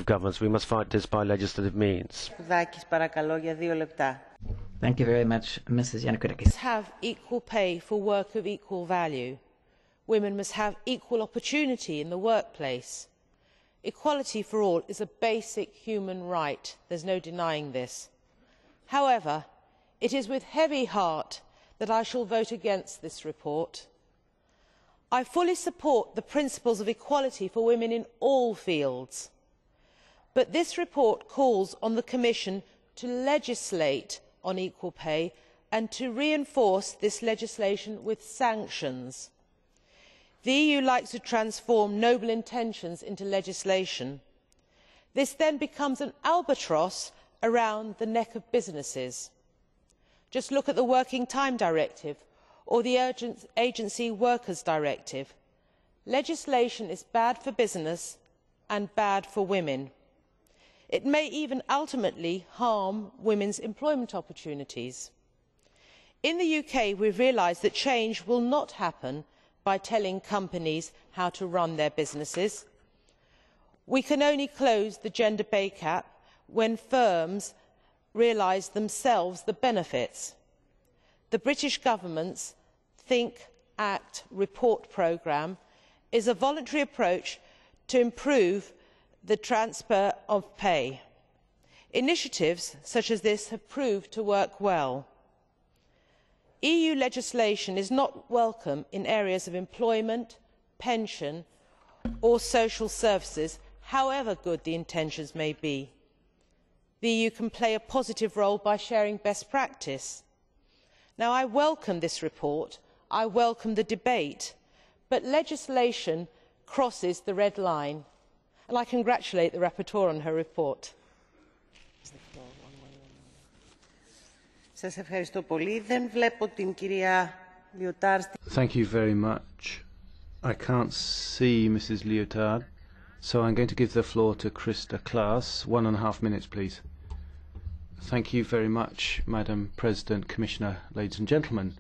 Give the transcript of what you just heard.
governments. We must fight this by legislative means. Thank you very much, Mrs. Yannakoudakis. Have equal pay for work of equal value. Women must have equal opportunity in the workplace. Equality for all is a basic human right. There is no denying this. However, it is with heavy heart that I shall vote against this report. I fully support the principles of equality for women in all fields, but this report calls on the Commission to legislate on equal pay and to reinforce this legislation with sanctions. The EU likes to transform noble intentions into legislation. This then becomes an albatross around the neck of businesses. Just look at the Working Time Directive or the Agency Workers Directive. Legislation is bad for business and bad for women. It may even ultimately harm women's employment opportunities. In the UK, we have realised that change will not happen by telling companies how to run their businesses. We can only close the gender pay gap when firms realise themselves the benefits. The British government's Think, Act, Report programme is a voluntary approach to improve the transfer of pay. Initiatives such as this have proved to work well. EU legislation is not welcome in areas of employment, pension or social services, however good the intentions may be. The EU can play a positive role by sharing best practice. Now, I welcome this report, I welcome the debate, but legislation crosses the red line, and I congratulate the rapporteur on her report. Thank you very much. I can't see Mrs. Liotard, so I'm going to give the floor to Christa Klaas. 1.5 minutes, please. Thank you very much, Madam President, Commissioner, ladies and gentlemen.